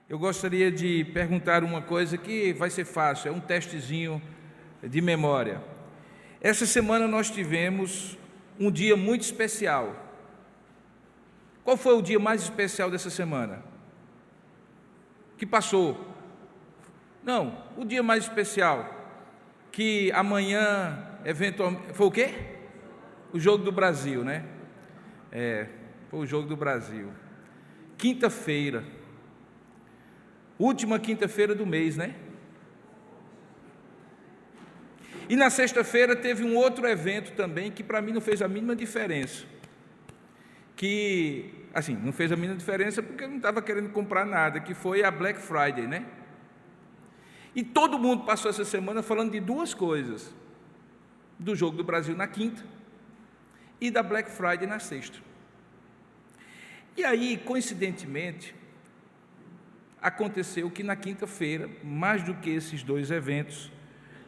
eu gostaria de perguntar uma coisa que vai ser fácil, é um testezinho de memória. Essa semana nós tivemos um dia muito especial. Qual foi o dia mais especial dessa semana? Que passou? Não, o dia mais especial, que amanhã, eventualmente, foi o quê? O Jogo do Brasil, né? Foi o Jogo do Brasil. Quinta-feira, última quinta-feira do mês, né? E na sexta-feira teve um outro evento também que para mim não fez a mínima diferença. Que, assim, não fez a mínima diferença porque eu não estava querendo comprar nada, que foi a Black Friday, né? E todo mundo passou essa semana falando de duas coisas: do Jogo do Brasil na quinta e da Black Friday na sexta. E aí, coincidentemente, aconteceu que na quinta-feira, mais do que esses dois eventos,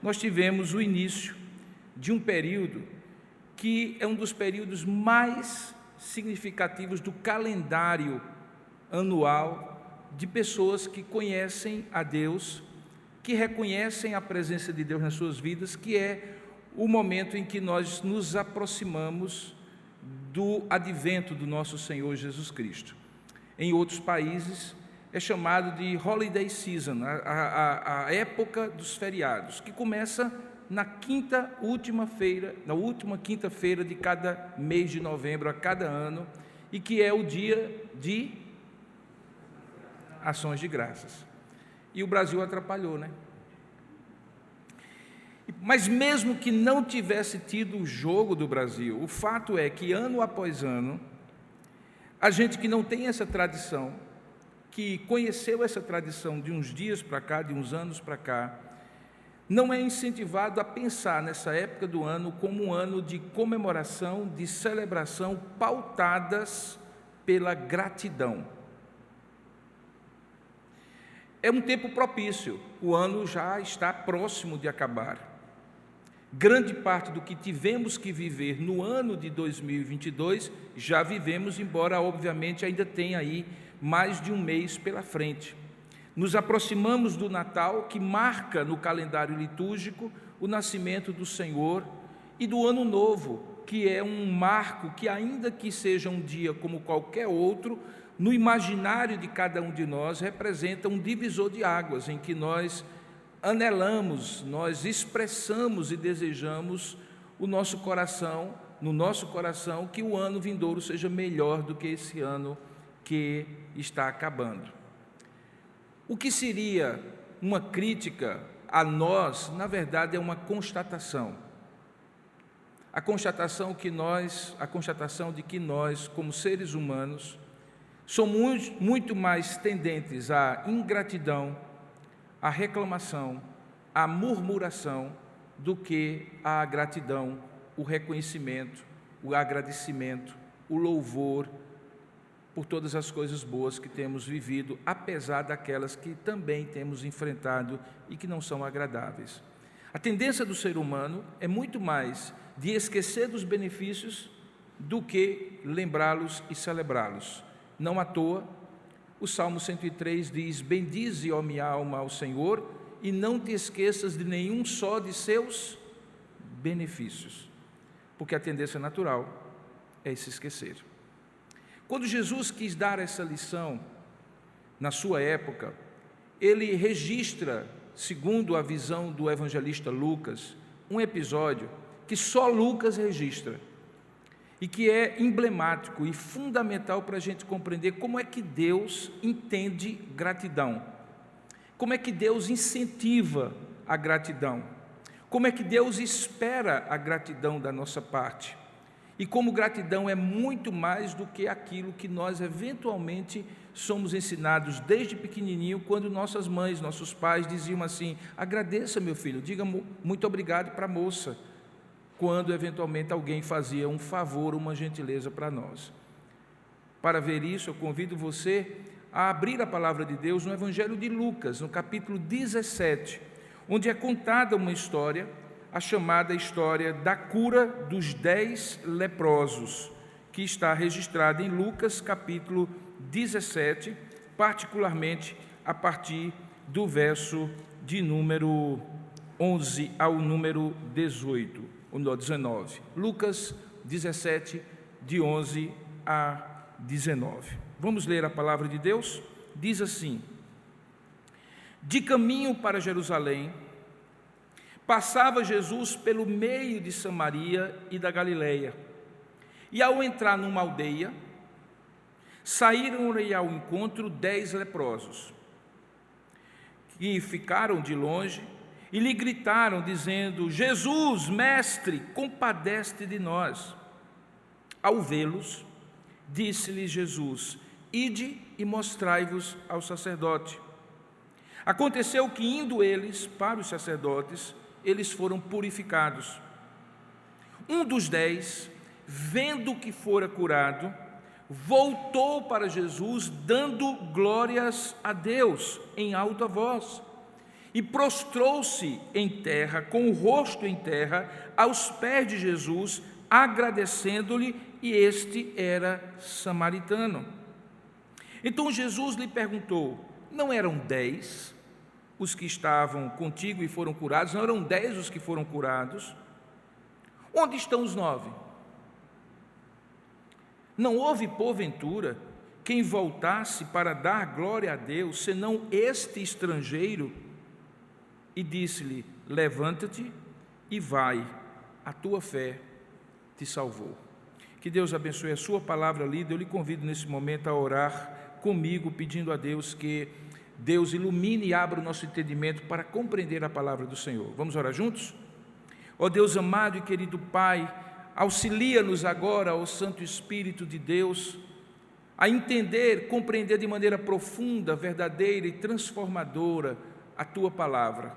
nós tivemos o início de um período que é um dos períodos mais significativos do calendário anual de pessoas que conhecem a Deus, que reconhecem a presença de Deus nas suas vidas, que é o momento em que nós nos aproximamos do advento do nosso Senhor Jesus Cristo. Em outros países é chamado de Holiday Season, a época dos feriados, que começa na última quinta-feira de cada mês de novembro a cada ano, e que é o dia de ações de graças. E o Brasil atrapalhou, né? Mas mesmo que não tivesse tido o Jogo do Brasil, o fato é que ano após ano, a gente que não tem essa tradição, que conheceu essa tradição de uns dias para cá, de uns anos para cá, não é incentivado a pensar nessa época do ano como um ano de comemoração, de celebração, pautadas pela gratidão. É um tempo propício, o ano já está próximo de acabar. Grande parte do que tivemos que viver no ano de 2022, já vivemos, embora obviamente ainda tenha aí mais de um mês pela frente. Nos aproximamos do Natal, que marca no calendário litúrgico o nascimento do Senhor, e do Ano Novo, que é um marco que, ainda que seja um dia como qualquer outro, no imaginário de cada um de nós representa um divisor de águas, em que nós anelamos, nós expressamos e desejamos no nosso coração, que o ano vindouro seja melhor do que esse ano que está acabando. O que seria uma crítica a nós, na verdade, é uma constatação. A constatação de que nós, como seres humanos, somos muito mais tendentes à ingratidão, à reclamação, à murmuração, do que à gratidão, o reconhecimento, o agradecimento, o louvor por todas as coisas boas que temos vivido, apesar daquelas que também temos enfrentado e que não são agradáveis. A tendência do ser humano é muito mais de esquecer dos benefícios do que lembrá-los e celebrá-los. Não à toa, o Salmo 103 diz: bendize, ó minha alma, ao Senhor, e não te esqueças de nenhum só de seus benefícios, porque a tendência natural é se esquecer. Quando Jesus quis dar essa lição, na sua época, ele registra, segundo a visão do evangelista Lucas, um episódio que só Lucas registra, e que é emblemático e fundamental para a gente compreender como é que Deus entende gratidão, como é que Deus incentiva a gratidão, como é que Deus espera a gratidão da nossa parte, e como gratidão é muito mais do que aquilo que nós eventualmente somos ensinados desde pequenininho, quando nossas mães, nossos pais diziam assim: agradeça, meu filho, diga muito obrigado para a moça, quando eventualmente alguém fazia um favor, uma gentileza para nós. Para ver isso, eu convido você a abrir a palavra de Deus no Evangelho de Lucas, no capítulo 17, onde é contada uma história, a chamada história da cura dos 10 leprosos, que está registrada em Lucas, capítulo 17, particularmente a partir do verso de número 11 ao número 18, ou 19. Lucas 17, de 11 a 19. Vamos ler a palavra de Deus? Diz assim: de caminho para Jerusalém, passava Jesus pelo meio de Samaria e da Galileia. E ao entrar numa aldeia, saíram-lhe ao encontro 10 leprosos, que ficaram de longe e lhe gritaram, dizendo: Jesus, mestre, compadece-te de nós. Ao vê-los, disse-lhes Jesus: ide e mostrai-vos ao sacerdote. Aconteceu que, indo eles para os sacerdotes, eles foram purificados. Um dos 10, vendo que fora curado, voltou para Jesus, dando glórias a Deus em alta voz, e prostrou-se em terra, com o rosto em terra, aos pés de Jesus, agradecendo-lhe, e este era samaritano. Então Jesus lhe perguntou: não eram 10 os que estavam contigo e foram curados? Não eram 10 os que foram curados? Onde estão os 9? Não houve, porventura, quem voltasse para dar glória a Deus, senão este estrangeiro? E disse-lhe: levanta-te e vai, a tua fé te salvou. Que Deus abençoe a sua palavra lida. Eu lhe convido nesse momento a orar comigo, pedindo a Deus que Deus ilumine e abra o nosso entendimento para compreender a palavra do Senhor. Vamos orar juntos? Ó Deus amado e querido Pai, auxilia-nos agora, ó Santo Espírito de Deus, a entender, compreender de maneira profunda, verdadeira e transformadora a Tua palavra.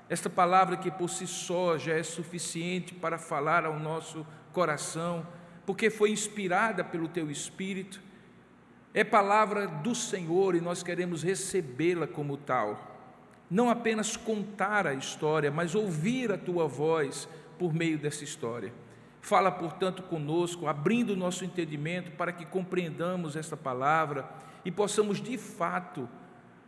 Esta palavra que por si só já é suficiente para falar ao nosso coração, porque foi inspirada pelo Teu Espírito. É palavra do Senhor e nós queremos recebê-la como tal. Não apenas contar a história, mas ouvir a Tua voz por meio dessa história. Fala, portanto, conosco, abrindo o nosso entendimento para que compreendamos esta palavra e possamos, de fato,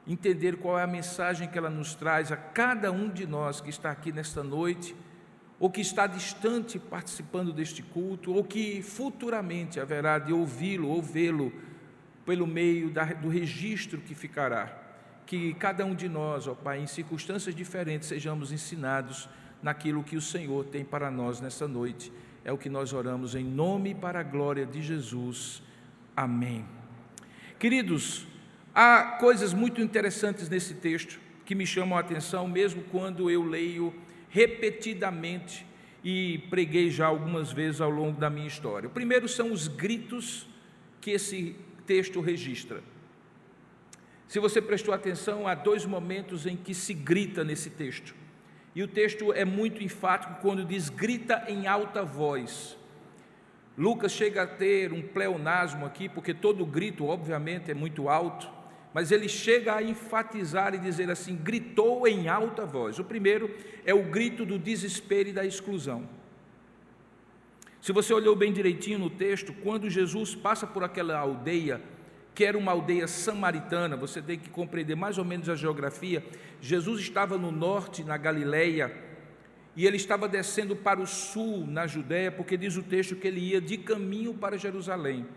entender qual é a mensagem que ela nos traz a cada um de nós que está aqui nesta noite, ou que está distante participando deste culto, ou que futuramente haverá de ouvi-lo ou vê-lo pelo meio do registro que ficará. Que cada um de nós, ó Pai, em circunstâncias diferentes, sejamos ensinados naquilo que o Senhor tem para nós nessa noite. É o que nós oramos em nome e para a glória de Jesus. Amém. Queridos, há coisas muito interessantes nesse texto que me chamam a atenção, mesmo quando eu leio repetidamente e preguei já algumas vezes ao longo da minha história. O primeiro são os gritos que esse texto registra. Se você prestou atenção, há 2 momentos em que se grita nesse texto. E o texto é muito enfático quando diz grita em alta voz. Lucas chega a ter um pleonasmo aqui, porque todo grito, obviamente, é muito alto, mas ele chega a enfatizar e dizer assim: gritou em alta voz. O primeiro é o grito do desespero e da exclusão. Se você olhou bem direitinho no texto, quando Jesus passa por aquela aldeia, que era uma aldeia samaritana, você tem que compreender mais ou menos a geografia. Jesus estava no norte, na Galileia, e ele estava descendo para o sul, na Judéia, porque diz o texto que ele ia de caminho para Jerusalém.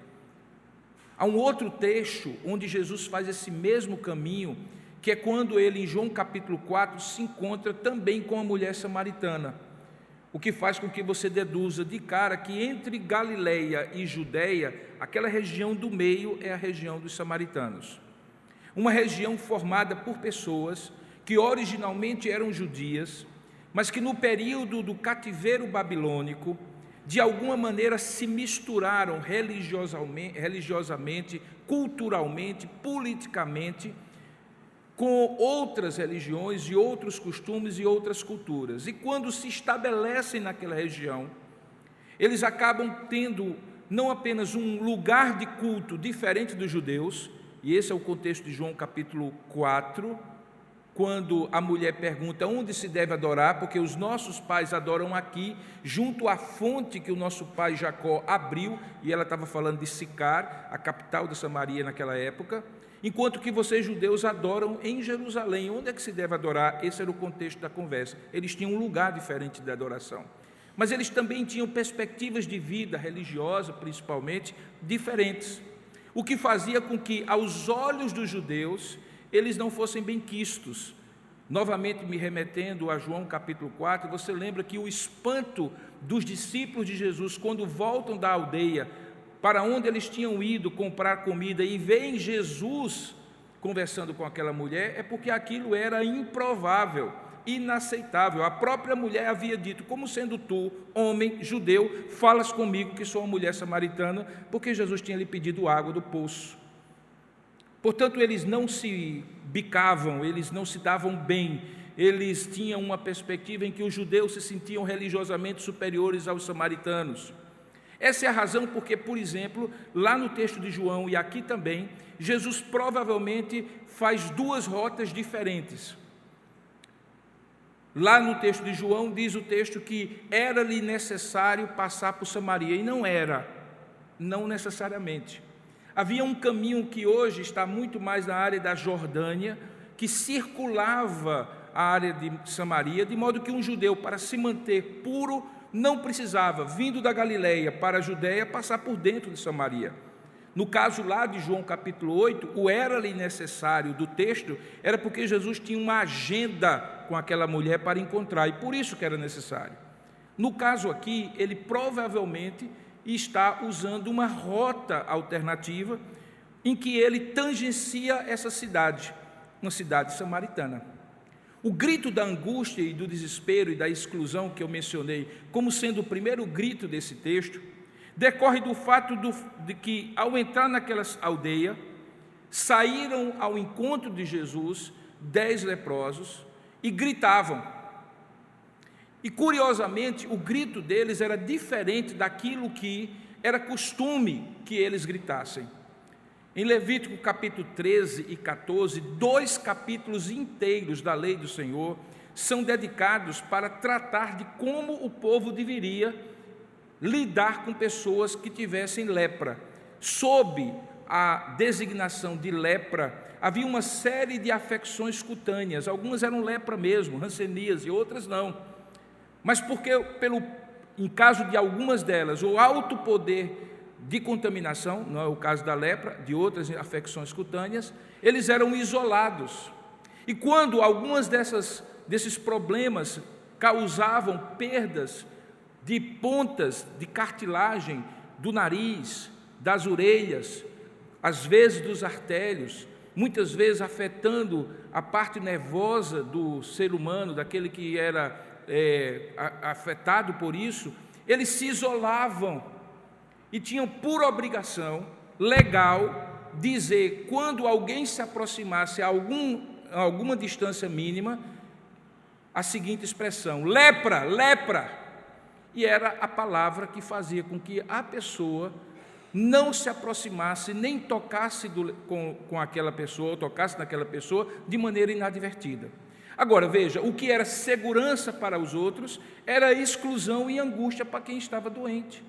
Há um outro texto onde Jesus faz esse mesmo caminho, que é quando ele, em João capítulo 4, se encontra também com a mulher samaritana, o que faz com que você deduza de cara que entre Galileia e Judéia, aquela região do meio é a região dos samaritanos. Uma região formada por pessoas que originalmente eram judias, mas que no período do cativeiro babilônico, de alguma maneira se misturaram religiosamente, culturalmente, politicamente, com outras religiões e outros costumes e outras culturas. E quando se estabelecem naquela região, eles acabam tendo não apenas um lugar de culto diferente dos judeus, e esse é o contexto de João capítulo 4, quando a mulher pergunta onde se deve adorar, porque os nossos pais adoram aqui, junto à fonte que o nosso pai Jacó abriu, e ela estava falando de Sicar, a capital de Samaria naquela época. enquanto que vocês judeus adoram em Jerusalém. Onde é que se deve adorar? Esse era o contexto da conversa. Eles tinham um lugar diferente de adoração. Mas eles também tinham perspectivas de vida religiosa, principalmente, diferentes. O que fazia com que, aos olhos dos judeus, eles não fossem benquistos. Novamente me remetendo a João capítulo 4, você lembra que o espanto dos discípulos de Jesus, quando voltam da aldeia, para onde eles tinham ido comprar comida, e veem Jesus conversando com aquela mulher, é porque aquilo era improvável, inaceitável. A própria mulher havia dito: como sendo tu, homem judeu, falas comigo que sou uma mulher samaritana, porque Jesus tinha lhe pedido água do poço. Portanto, eles não se bicavam, eles não se davam bem, eles tinham uma perspectiva em que os judeus se sentiam religiosamente superiores aos samaritanos. Essa é a razão porque, por exemplo, lá no texto de João e aqui também, Jesus provavelmente faz duas rotas diferentes. Lá no texto de João diz o texto que era-lhe necessário passar por Samaria, e não era, não necessariamente. Havia um caminho que hoje está muito mais na área da Jordânia, que circulava a área de Samaria, de modo que um judeu, para se manter puro, não precisava, vindo da Galileia para a Judéia, passar por dentro de Samaria. No caso lá de João capítulo 8, o era-lhe necessário do texto era porque Jesus tinha uma agenda com aquela mulher para encontrar, e por isso que era necessário. No caso aqui, ele provavelmente está usando uma rota alternativa em que ele tangencia essa cidade, uma cidade samaritana. O grito da angústia e do desespero e da exclusão que eu mencionei como sendo o primeiro grito desse texto, decorre do fato de que, ao entrar naquela aldeia, saíram ao encontro de Jesus 10 leprosos e gritavam. E, curiosamente, o grito deles era diferente daquilo que era costume que eles gritassem. Em Levítico capítulo 13 e 14, 2 capítulos inteiros da lei do Senhor são dedicados para tratar de como o povo deveria lidar com pessoas que tivessem lepra. Sob a designação de lepra, havia uma série de afecções cutâneas, algumas eram lepra mesmo, hanseníase, e outras não. Mas porque, em caso de algumas delas, o alto poder de contaminação, não é o caso da lepra, de outras afecções cutâneas, eles eram isolados. E quando algumas desses problemas causavam perdas de pontas de cartilagem do nariz, das orelhas, às vezes dos artérios, muitas vezes afetando a parte nervosa do ser humano, daquele que era afetado por isso, eles se isolavam e tinham por obrigação legal dizer, quando alguém se aproximasse a alguma distância mínima, a seguinte expressão: lepra, lepra. E era a palavra que fazia com que a pessoa não se aproximasse, nem tocasse com aquela pessoa, ou tocasse naquela pessoa de maneira inadvertida. Agora, veja, o que era segurança para os outros era exclusão e angústia para quem estava doente,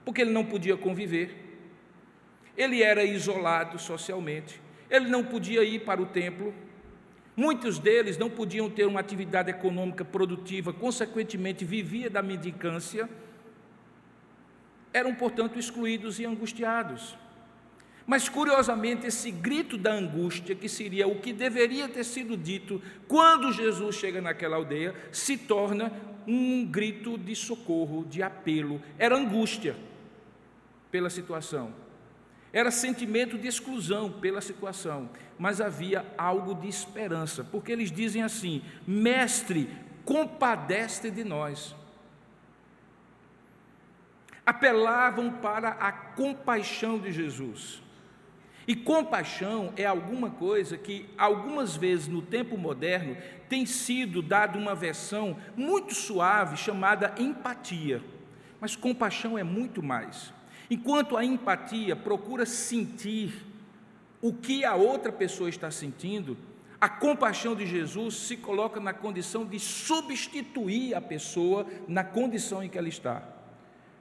porque ele não podia conviver, ele era isolado socialmente, ele não podia ir para o templo, muitos deles não podiam ter uma atividade econômica produtiva, consequentemente vivia da mendicância, eram, portanto, excluídos e angustiados. Mas, curiosamente, esse grito da angústia, que seria o que deveria ter sido dito quando Jesus chega naquela aldeia, se torna um grito de socorro, de apelo. Era angústia pela situação, era sentimento de exclusão pela situação, mas havia algo de esperança, porque eles dizem assim: Mestre, compadece de nós. Apelavam para a compaixão de Jesus. E compaixão é alguma coisa que, algumas vezes no tempo moderno, tem sido dado uma versão muito suave chamada empatia. Mas compaixão é muito mais. Enquanto a empatia procura sentir o que a outra pessoa está sentindo, a compaixão de Jesus se coloca na condição de substituir a pessoa na condição em que ela está.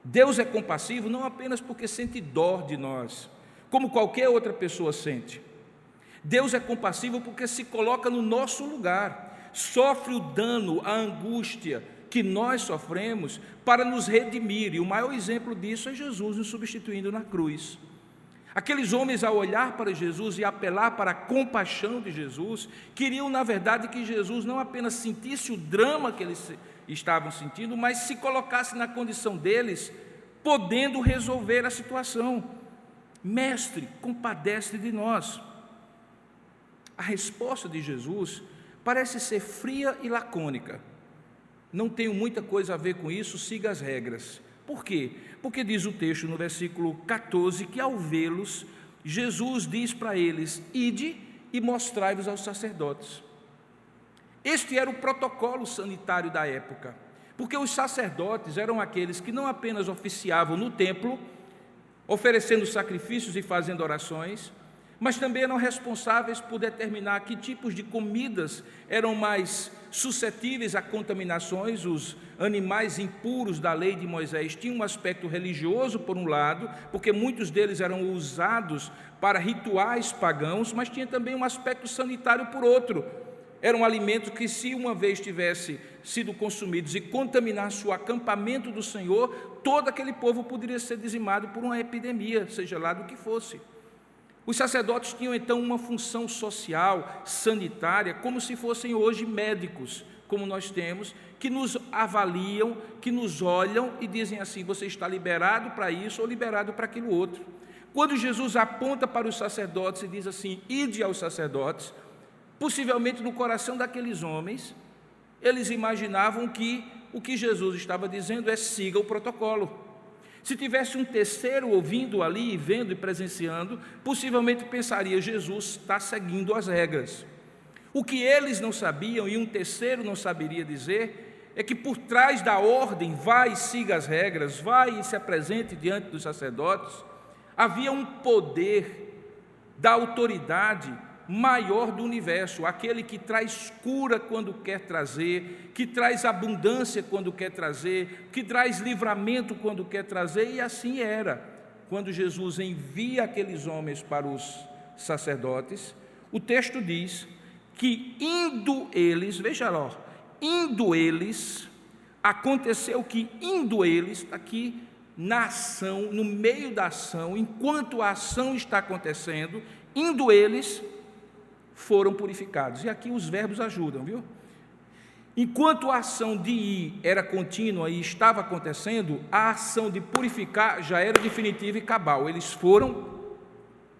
Deus é compassivo não apenas porque sente dó de nós, como qualquer outra pessoa sente, Deus é compassivo porque se coloca no nosso lugar, sofre o dano, a angústia que nós sofremos para nos redimir, e o maior exemplo disso é Jesus nos substituindo na cruz. Aqueles homens, ao olhar para Jesus e apelar para a compaixão de Jesus, queriam, na verdade, que Jesus não apenas sentisse o drama que eles estavam sentindo, mas se colocasse na condição deles, podendo resolver a situação. Mestre, compadece de nós. A resposta de Jesus parece ser fria e lacônica. Não tenho muita coisa a ver com isso, siga as regras. Por quê? Porque diz o texto no versículo 14 que, ao vê-los, Jesus diz para eles: ide e mostrai-vos aos sacerdotes. Este era o protocolo sanitário da época, porque os sacerdotes eram aqueles que não apenas oficiavam no templo, oferecendo sacrifícios e fazendo orações, mas também eram responsáveis por determinar que tipos de comidas eram mais suscetíveis a contaminações. Os animais impuros da lei de Moisés tinham um aspecto religioso, por um lado, porque muitos deles eram usados para rituais pagãos, mas tinha também um aspecto sanitário por outro. Eram alimentos que, se uma vez tivesse sido consumidos e contaminasse o acampamento do Senhor, todo aquele povo poderia ser dizimado por uma epidemia, seja lá do que fosse. Os sacerdotes tinham então uma função social, sanitária, como se fossem hoje médicos, como nós temos, que nos avaliam, que nos olham e dizem assim: você está liberado para isso ou liberado para aquilo outro. Quando Jesus aponta para os sacerdotes e diz assim: ide aos sacerdotes, possivelmente no coração daqueles homens, eles imaginavam que o que Jesus estava dizendo é: siga o protocolo. Se tivesse um terceiro ouvindo ali, e vendo e presenciando, possivelmente pensaria: Jesus está seguindo as regras. O que eles não sabiam, e um terceiro não saberia dizer, é que por trás da ordem, vai e siga as regras, vai e se apresente diante dos sacerdotes, havia um poder da autoridade maior do universo, aquele que traz cura quando quer trazer, que traz abundância quando quer trazer, que traz livramento quando quer trazer, e assim era. Quando Jesus envia aqueles homens para os sacerdotes, o texto diz que indo eles, veja lá, indo eles, aconteceu que indo eles, aqui na ação, no meio da ação, enquanto a ação está acontecendo, indo eles, foram purificados. E aqui os verbos ajudam, viu? Enquanto a ação de ir era contínua e estava acontecendo, a ação de purificar já era definitiva e cabal. Eles foram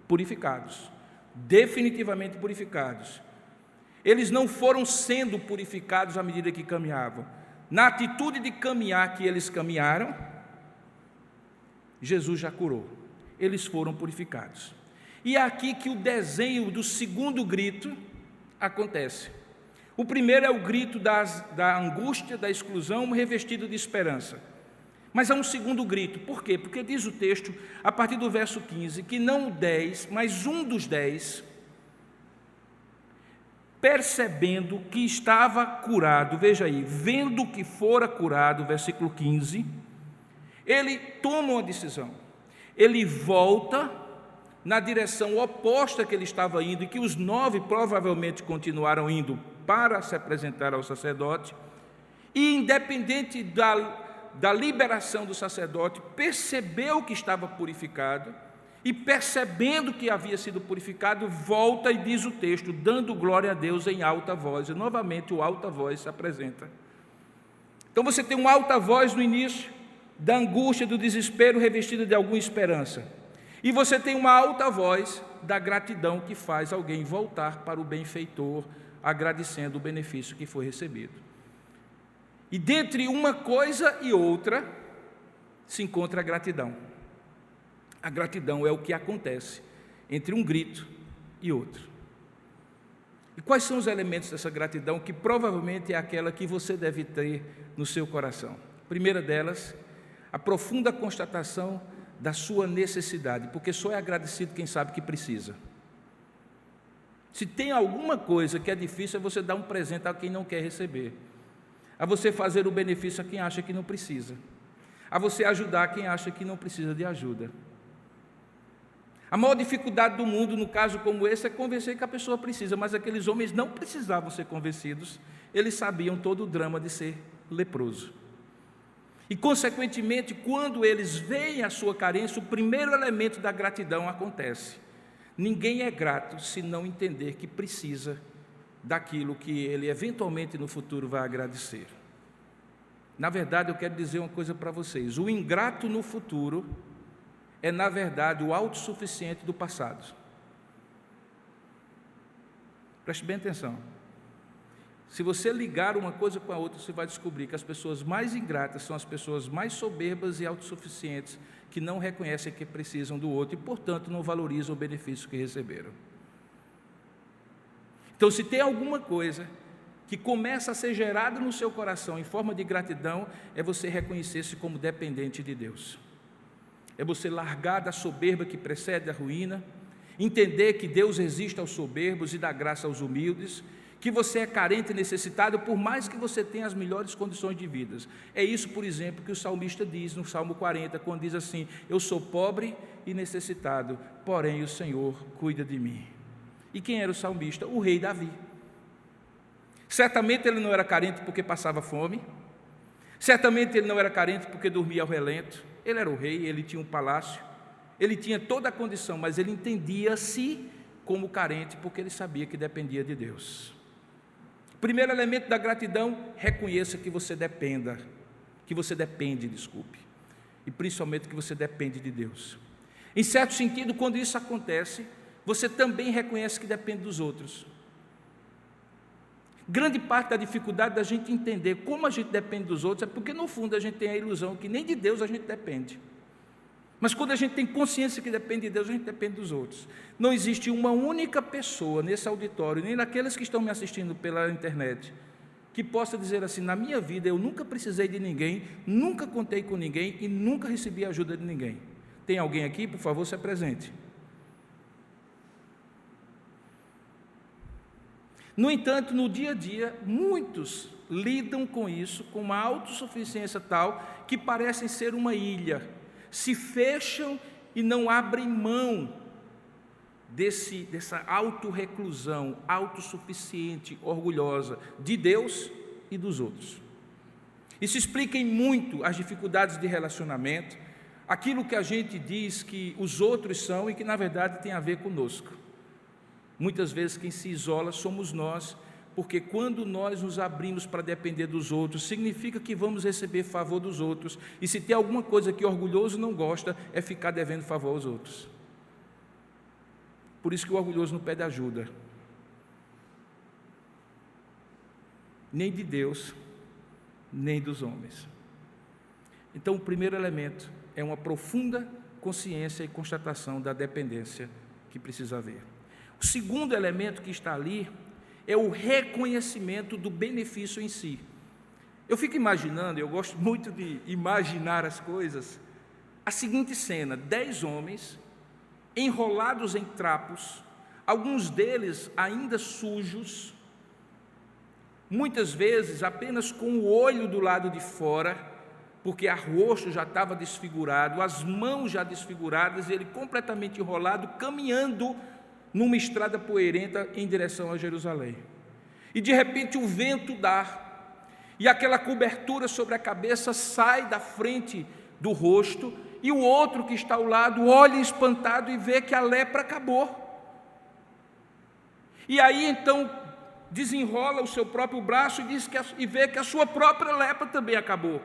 purificados, definitivamente purificados. Eles não foram sendo purificados à medida que caminhavam. Na atitude de caminhar que eles caminharam, Jesus já curou. Eles foram purificados. E é aqui que o desenho do segundo grito acontece. O primeiro é o grito da angústia, da exclusão, revestido de esperança. Mas há um segundo grito. Por quê? Porque diz o texto, a partir do verso 15, que não o 10, mas um dos 10, percebendo que estava curado, veja aí, vendo que fora curado, versículo 15, ele toma uma decisão. Ele volta na direção oposta que ele estava indo, e que os 9 provavelmente continuaram indo para se apresentar ao sacerdote, e independente da liberação do sacerdote, percebeu que estava purificado, e percebendo que havia sido purificado, volta e diz o texto, dando glória a Deus em alta voz, e novamente o alta voz se apresenta. Então você tem um alta voz no início, da angústia, do desespero, revestida de alguma esperança. E você tem uma alta voz da gratidão que faz alguém voltar para o benfeitor, agradecendo o benefício que foi recebido. E dentre uma coisa e outra, se encontra a gratidão. A gratidão é o que acontece entre um grito e outro. E quais são os elementos dessa gratidão, que provavelmente é aquela que você deve ter no seu coração? A primeira delas, a profunda constatação da sua necessidade, porque só é agradecido quem sabe que precisa. Se tem alguma coisa que é difícil, é você dar um presente a quem não quer receber, a você fazer o benefício a quem acha que não precisa, a você ajudar quem acha que não precisa de ajuda. A maior dificuldade do mundo, no caso como esse, é convencer que a pessoa precisa, mas aqueles homens não precisavam ser convencidos, eles sabiam todo o drama de ser leproso. E, consequentemente, quando eles veem a sua carência, o primeiro elemento da gratidão acontece. Ninguém é grato se não entender que precisa daquilo que ele eventualmente no futuro vai agradecer. Na verdade, eu quero dizer uma coisa para vocês: o ingrato no futuro é, na verdade, o autossuficiente do passado. Preste bem atenção. Se você ligar uma coisa com a outra, você vai descobrir que as pessoas mais ingratas são as pessoas mais soberbas e autossuficientes, que não reconhecem que precisam do outro e, portanto, não valorizam o benefício que receberam. Então, se tem alguma coisa que começa a ser gerada no seu coração em forma de gratidão, é você reconhecer-se como dependente de Deus. É você largar da soberba que precede a ruína, entender que Deus resiste aos soberbos e dá graça aos humildes, que você é carente e necessitado, por mais que você tenha as melhores condições de vida. É isso, por exemplo, que o salmista diz no Salmo 40, quando diz assim: eu sou pobre e necessitado, porém o Senhor cuida de mim. E quem era o salmista? O rei Davi. Certamente ele não era carente porque passava fome, certamente ele não era carente porque dormia ao relento. Ele era o rei, ele tinha um palácio, ele tinha toda a condição, mas ele entendia-se como carente porque ele sabia que dependia de Deus. Primeiro elemento da gratidão: reconheça que você depende, e principalmente que você depende de Deus. Em certo sentido, quando isso acontece, você também reconhece que depende dos outros. Grande parte da dificuldade da gente entender como a gente depende dos outros é porque, no fundo, a gente tem a ilusão que nem de Deus a gente depende. Mas quando a gente tem consciência que depende de Deus, a gente depende dos outros. Não existe uma única pessoa nesse auditório, nem naqueles que estão me assistindo pela internet, que possa dizer assim: na minha vida eu nunca precisei de ninguém, nunca contei com ninguém e nunca recebi ajuda de ninguém. Tem alguém aqui? Por favor, se apresente. No entanto, no dia a dia, muitos lidam com isso, com uma autossuficiência tal, que parecem ser uma ilha, se fecham e não abrem mão dessa autorreclusão, autossuficiente, orgulhosa, de Deus e dos outros. Isso explica em muito as dificuldades de relacionamento, aquilo que a gente diz que os outros são e que, na verdade, tem a ver conosco. Muitas vezes quem se isola somos nós, porque quando nós nos abrimos para depender dos outros, significa que vamos receber favor dos outros, e se tem alguma coisa que o orgulhoso não gosta, é ficar devendo favor aos outros. Por isso que o orgulhoso não pede ajuda, nem de Deus, nem dos homens. Então, o primeiro elemento é uma profunda consciência e constatação da dependência que precisa haver. O segundo elemento que está ali é o reconhecimento do benefício em si. Eu fico imaginando, eu gosto muito de imaginar as coisas, a seguinte cena: 10 homens enrolados em trapos, alguns deles ainda sujos, muitas vezes apenas com o olho do lado de fora, porque o rosto já estava desfigurado, as mãos já desfiguradas, e ele completamente enrolado, caminhando numa estrada poeirenta em direção a Jerusalém. E de repente o vento dá, e aquela cobertura sobre a cabeça sai da frente do rosto, e o outro que está ao lado olha espantado e vê que a lepra acabou. E aí então desenrola o seu próprio braço e vê que a sua própria lepra também acabou.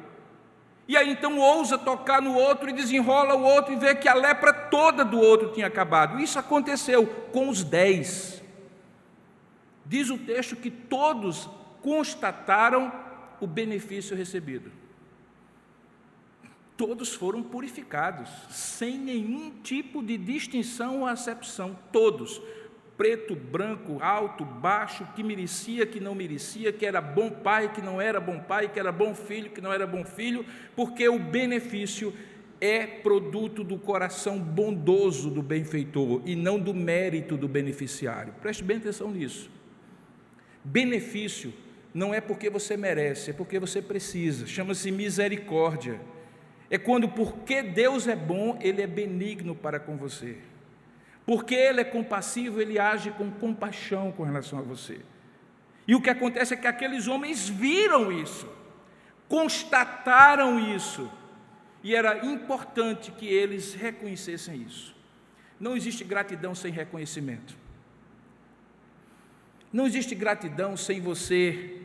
E aí então ousa tocar no outro e desenrola o outro e vê que a lepra toda do outro tinha acabado. Isso aconteceu com os 10. Diz o texto que todos constataram o benefício recebido. Todos foram purificados, sem nenhum tipo de distinção ou acepção. Todos. Preto, branco, alto, baixo, que merecia, que não merecia, que era bom pai, que não era bom pai, que era bom filho, que não era bom filho, porque o benefício é produto do coração bondoso do benfeitor e não do mérito do beneficiário. Preste bem atenção nisso. Benefício não é porque você merece, é porque você precisa. Chama-se misericórdia. É quando, porque Deus é bom, Ele é benigno para com você. Porque Ele é compassivo, Ele age com compaixão com relação a você. E o que acontece é que aqueles homens viram isso, constataram isso, e era importante que eles reconhecessem isso. Não existe gratidão sem reconhecimento. Não existe gratidão sem você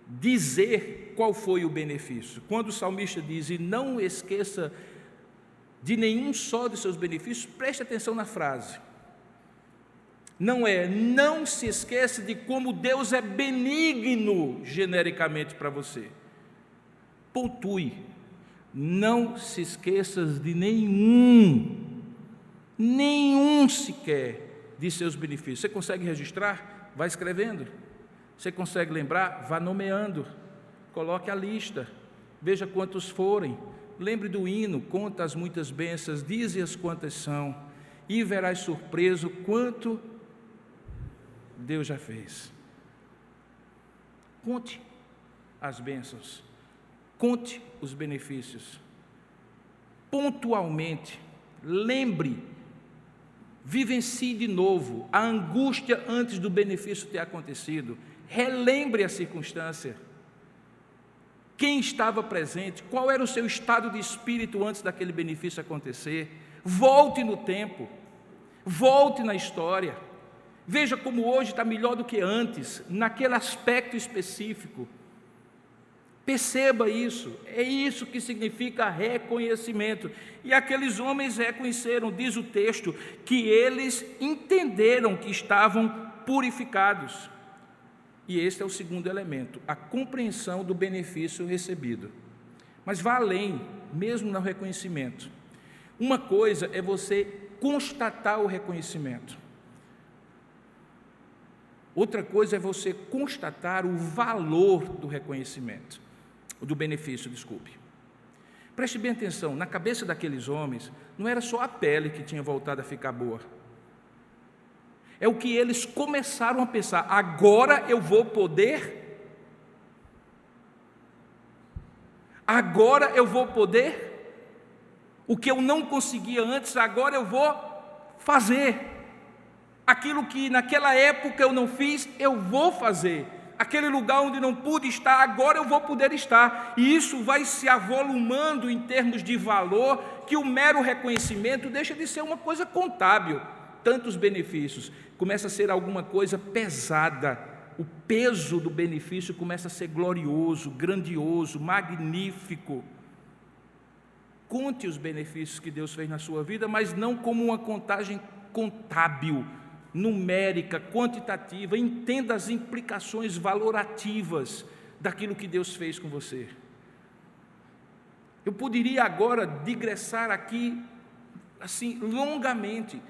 dizer qual foi o benefício. Quando o salmista diz, e não esqueça de nenhum só de seus benefícios, preste atenção na frase. Não se esqueça de como Deus é benigno genericamente para você. Pontue, não se esqueça de nenhum sequer de seus benefícios. Você consegue registrar? Vá escrevendo. Você consegue lembrar? Vá nomeando. Coloque a lista. Veja quantos forem. Lembre do hino, conta as muitas bênçãos, dize-as quantas são, e verás surpreso quanto Deus já fez. Conte as bênçãos, conte os benefícios, pontualmente, lembre, vivencie de novo a angústia antes do benefício ter acontecido, relembre a circunstância, quem estava presente, qual era o seu estado de espírito antes daquele benefício acontecer, volte no tempo, volte na história, veja como hoje está melhor do que antes, naquele aspecto específico, perceba isso, é isso que significa reconhecimento, e aqueles homens reconheceram, diz o texto, que eles entenderam que estavam purificados, e este é o segundo elemento, a compreensão do benefício recebido, mas vá além, mesmo no reconhecimento, uma coisa é você constatar o reconhecimento, outra coisa é você constatar o valor do reconhecimento, do benefício, desculpe. Preste bem atenção, na cabeça daqueles homens, não era só a pele que tinha voltado a ficar boa. É o que eles começaram a pensar, agora eu vou poder, o que eu não conseguia antes, agora eu vou fazer. Aquilo que naquela época eu não fiz, eu vou fazer. Aquele lugar onde não pude estar, agora eu vou poder estar. E isso vai se avolumando em termos de valor, que o mero reconhecimento deixa de ser uma coisa contábil. Tantos benefícios, começa a ser alguma coisa pesada. O peso do benefício começa a ser glorioso, grandioso, magnífico. Conte os benefícios que Deus fez na sua vida, mas não como uma contagem contábil, numérica, quantitativa, entenda as implicações valorativas daquilo que Deus fez com você. Eu poderia agora digressar aqui, assim, longamente,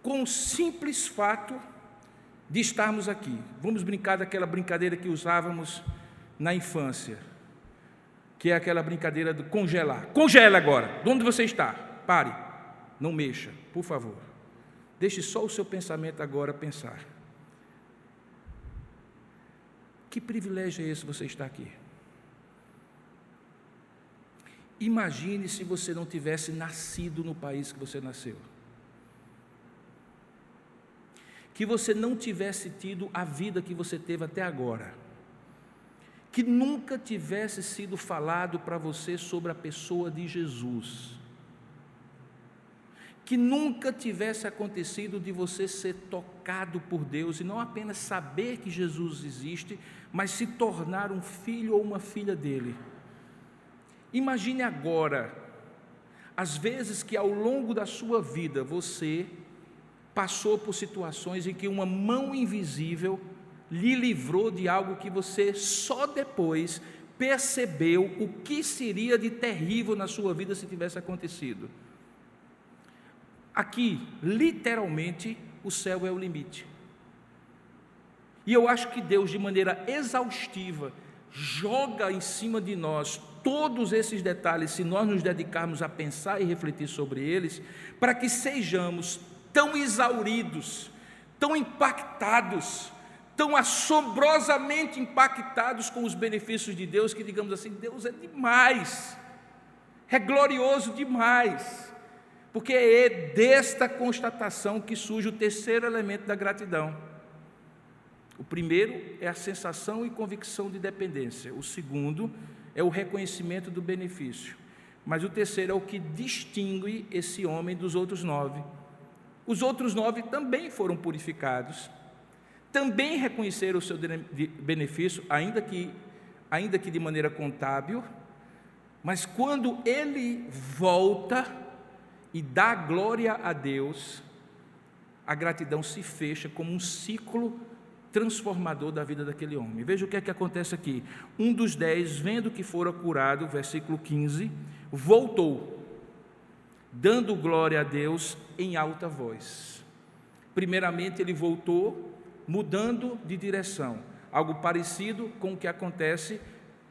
com o simples fato de estarmos aqui. Vamos brincar daquela brincadeira que usávamos na infância, que é aquela brincadeira do congelar. Congela agora, de onde você está? Pare, não mexa, por favor. Deixe só o seu pensamento agora pensar. Que privilégio é esse você estar aqui? Imagine se você não tivesse nascido no país que você nasceu. Que você não tivesse tido a vida que você teve até agora. Que nunca tivesse sido falado para você sobre a pessoa de Jesus. Que nunca tivesse acontecido de você ser tocado por Deus e não apenas saber que Jesus existe, mas se tornar um filho ou uma filha dele. Imagine agora, as vezes que ao longo da sua vida você passou por situações em que uma mão invisível lhe livrou de algo que você só depois percebeu o que seria de terrível na sua vida se tivesse acontecido. Aqui, literalmente, o céu é o limite. E eu acho que Deus, de maneira exaustiva, joga em cima de nós todos esses detalhes, se nós nos dedicarmos a pensar e refletir sobre eles, para que sejamos tão exauridos, tão impactados, tão assombrosamente impactados com os benefícios de Deus, que digamos assim, Deus é demais, é glorioso demais. Porque é desta constatação que surge o terceiro elemento da gratidão. O primeiro é a sensação e convicção de dependência. O segundo é o reconhecimento do benefício. Mas o terceiro é o que distingue esse homem dos outros 9. Os outros 9 também foram purificados, também reconheceram o seu benefício, ainda que de maneira contábil, mas quando ele volta e dá glória a Deus, a gratidão se fecha como um ciclo transformador da vida daquele homem. Veja o que é que acontece aqui. Um dos 10, vendo que fora curado, versículo 15, voltou, dando glória a Deus em alta voz. Primeiramente ele voltou mudando de direção, algo parecido com o que acontece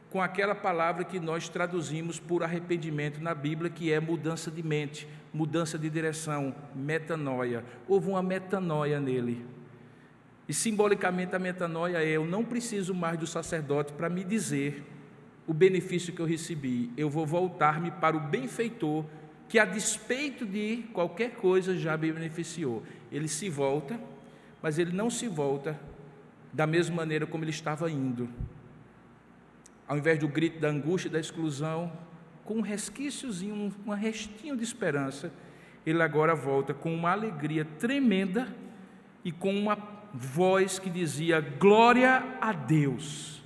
com aquela palavra que nós traduzimos por arrependimento na Bíblia, que é mudança de mente, mudança de direção, metanoia. Houve uma metanoia nele. E simbolicamente a metanoia é: eu não preciso mais do sacerdote para me dizer o benefício que eu recebi. Eu vou voltar-me para o benfeitor, que a despeito de qualquer coisa já me beneficiou. Ele se volta, mas ele não se volta da mesma maneira como ele estava indo. Ao invés do grito da angústia e da exclusão, com um resquíciozinho, um restinho de esperança, ele agora volta com uma alegria tremenda e com uma voz que dizia: glória a Deus.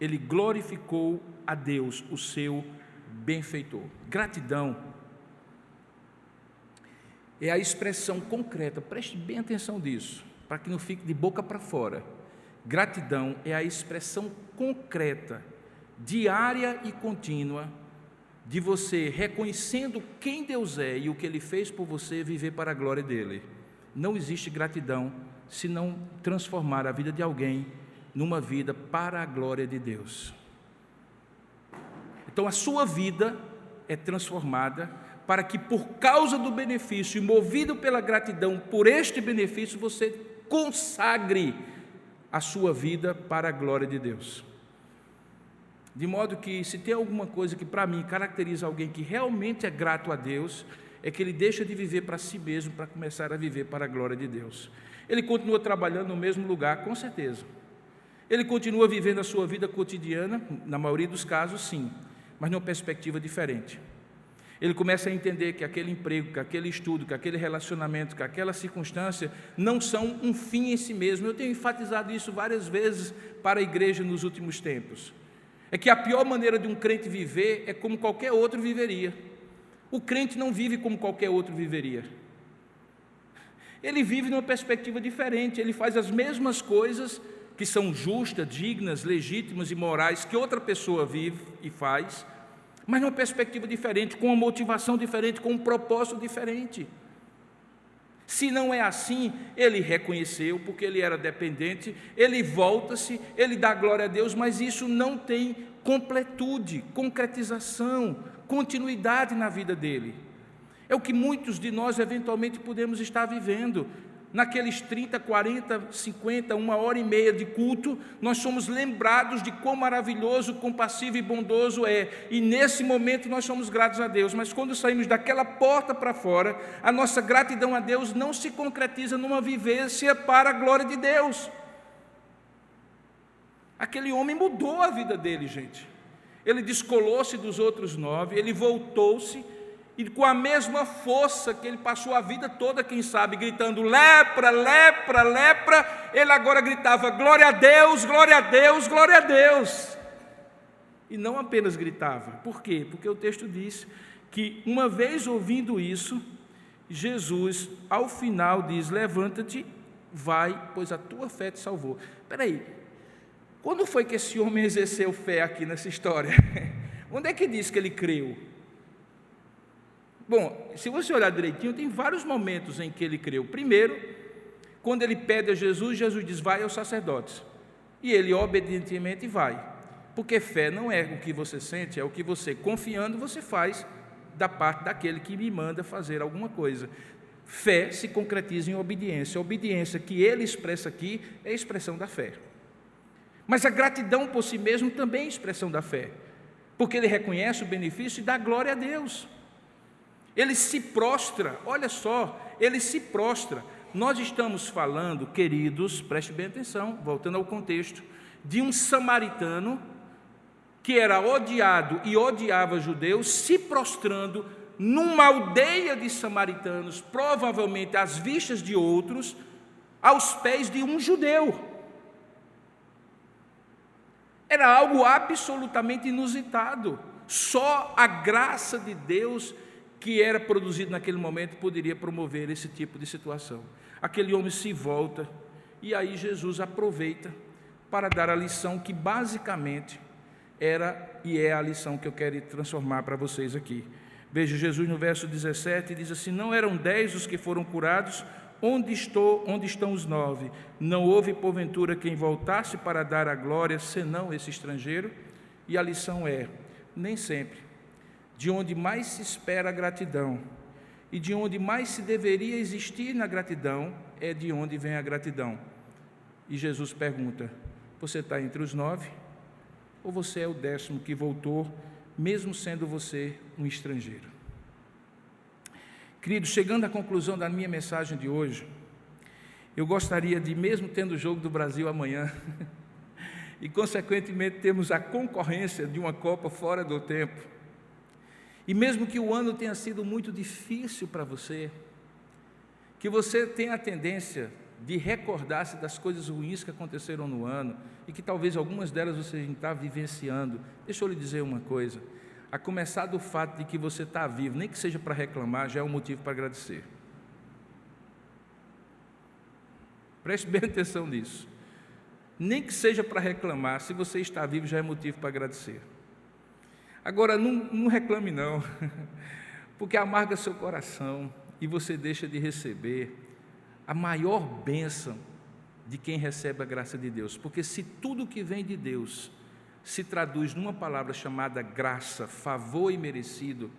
Ele glorificou a Deus, o seu benfeitor. Gratidão é a expressão concreta, preste bem atenção nisso, para que não fique de boca para fora. Gratidão é a expressão concreta, diária e contínua, de você reconhecendo quem Deus é e o que Ele fez por você, viver para a glória dEle. Não existe gratidão se não transformar a vida de alguém numa vida para a glória de Deus. Então a sua vida é transformada para que, por causa do benefício e movido pela gratidão por este benefício, você consagre a sua vida para a glória de Deus. De modo que, se tem alguma coisa que para mim caracteriza alguém que realmente é grato a Deus, é que ele deixa de viver para si mesmo para começar a viver para a glória de Deus. Ele continua trabalhando no mesmo lugar, com certeza. Ele continua vivendo a sua vida cotidiana, na maioria dos casos, sim, mas numa perspectiva diferente. Ele começa a entender que aquele emprego, que aquele estudo, que aquele relacionamento, que aquela circunstância não são um fim em si mesmo. Eu tenho enfatizado isso várias vezes para a igreja nos últimos tempos. É que a pior maneira de um crente viver é como qualquer outro viveria. O crente não vive como qualquer outro viveria. Ele vive numa perspectiva diferente, ele faz as mesmas coisas que são justas, dignas, legítimas e morais que outra pessoa vive e faz, mas numa perspectiva diferente, com uma motivação diferente, com um propósito diferente. Se não é assim, ele reconheceu, porque ele era dependente, ele volta-se, ele dá glória a Deus, mas isso não tem completude, concretização, continuidade na vida dele. É o que muitos de nós eventualmente podemos estar vivendo. Naqueles 30, 40, 50, 1h30 de culto, nós somos lembrados de quão maravilhoso, compassivo e bondoso é, e nesse momento nós somos gratos a Deus, mas quando saímos daquela porta para fora, a nossa gratidão a Deus não se concretiza numa vivência para a glória de Deus. Aquele homem mudou a vida dele, gente. Ele descolou-se dos outros 9, ele voltou-se, e com a mesma força que ele passou a vida toda, quem sabe, gritando lepra, lepra, lepra, ele agora gritava glória a Deus, glória a Deus, glória a Deus. E não apenas gritava. Por quê? Porque o texto diz que uma vez ouvindo isso, Jesus, ao final, diz: levanta-te, vai, pois a tua fé te salvou. Espera aí, quando foi que esse homem exerceu fé aqui nessa história? Onde é que diz que ele creu? Bom, se você olhar direitinho, tem vários momentos em que ele creu. Primeiro, quando ele pede a Jesus, Jesus diz: vai aos sacerdotes. E ele obedientemente vai. Porque fé não é o que você sente, é o que você, confiando, você faz da parte daquele que me manda fazer alguma coisa. Fé se concretiza em obediência. A obediência que ele expressa aqui é a expressão da fé. Mas a gratidão por si mesmo também é expressão da fé. Porque ele reconhece o benefício e dá glória a Deus. ele se prostra, olha só, ele se prostra. Nós estamos falando, queridos, preste bem atenção, voltando ao contexto, de um samaritano que era odiado e odiava judeus, se prostrando numa aldeia de samaritanos, provavelmente às vistas de outros, aos pés de um judeu. Era algo absolutamente inusitado. Só a graça de Deus que era produzida naquele momento poderia promover esse tipo de situação. Aquele homem se volta e aí Jesus aproveita para dar a lição que basicamente era e é a lição que eu quero transformar para vocês aqui. Veja, Jesus no verso 17 diz assim: não eram 10 os que foram curados? Onde estão os 9? Não houve porventura quem voltasse para dar a glória, senão esse estrangeiro? E a lição é: nem sempre. De onde mais se espera a gratidão e de onde mais se deveria existir na gratidão, é de onde vem a gratidão. E Jesus pergunta: você está entre os 9? Ou você é o 10º que voltou, mesmo sendo você um estrangeiro? Queridos, chegando à conclusão da minha mensagem de hoje, eu gostaria de, mesmo tendo o jogo do Brasil amanhã, e consequentemente temos a concorrência de uma Copa fora do tempo, e mesmo que o ano tenha sido muito difícil para você, que você tenha a tendência de recordar-se das coisas ruins que aconteceram no ano, e que talvez algumas delas você está vivenciando. Deixa eu lhe dizer uma coisa: a começar do fato de que você está vivo, nem que seja para reclamar, já é um motivo para agradecer. Preste bem atenção nisso. Nem que seja para reclamar, se você está vivo, já é motivo para agradecer. Agora, não reclame não, porque amarga seu coração e você deixa de receber a maior bênção de quem recebe a graça de Deus. Porque se tudo que vem de Deus se traduz numa palavra chamada graça, favor e merecido,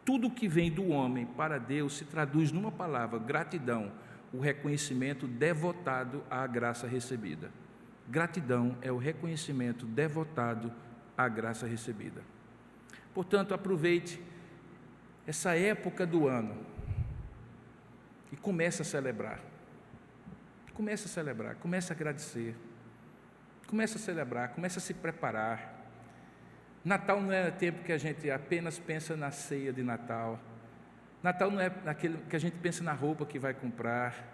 tudo que vem do homem para Deus se traduz numa palavra, gratidão, o reconhecimento devotado à graça recebida. Gratidão é o reconhecimento devotado à graça recebida. Portanto, aproveite essa época do ano e comece a celebrar. Comece a celebrar, comece a agradecer. Comece a celebrar, comece a se preparar. Natal não é tempo que a gente apenas pensa na ceia de Natal. Natal não é aquele que a gente pensa na roupa que vai comprar.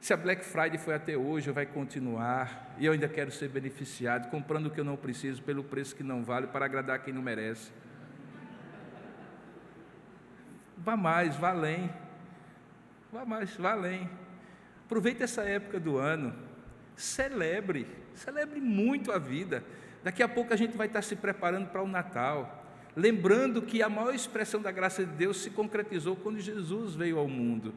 Se a Black Friday foi até hoje, vai continuar. E eu ainda quero ser beneficiado, comprando o que eu não preciso, pelo preço que não vale, para agradar quem não merece. Vá mais, vá além. Vá mais, vá além. Aproveite essa época do ano. Celebre muito a vida. Daqui a pouco a gente vai estar se preparando para o Natal, lembrando que a maior expressão da graça de Deus se concretizou quando Jesus veio ao mundo.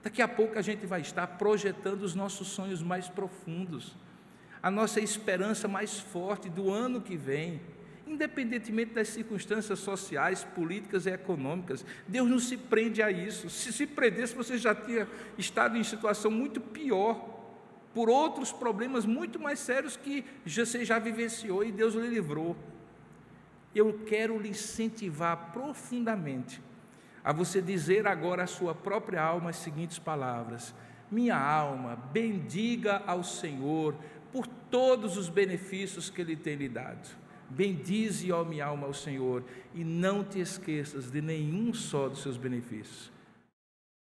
Daqui a pouco a gente vai estar projetando os nossos sonhos mais profundos, a nossa esperança mais forte do ano que vem, independentemente das circunstâncias sociais, políticas e econômicas. Deus não se prende a isso. Se prendesse, você já tinha estado em situação muito pior, por outros problemas muito mais sérios que você já vivenciou e Deus lhe livrou. Eu quero lhe incentivar profundamente a você dizer agora à sua própria alma as seguintes palavras: minha alma, bendiga ao Senhor por todos os benefícios que Ele tem lhe dado. Bendize, ó minha alma, ao Senhor, e não te esqueças de nenhum só dos seus benefícios.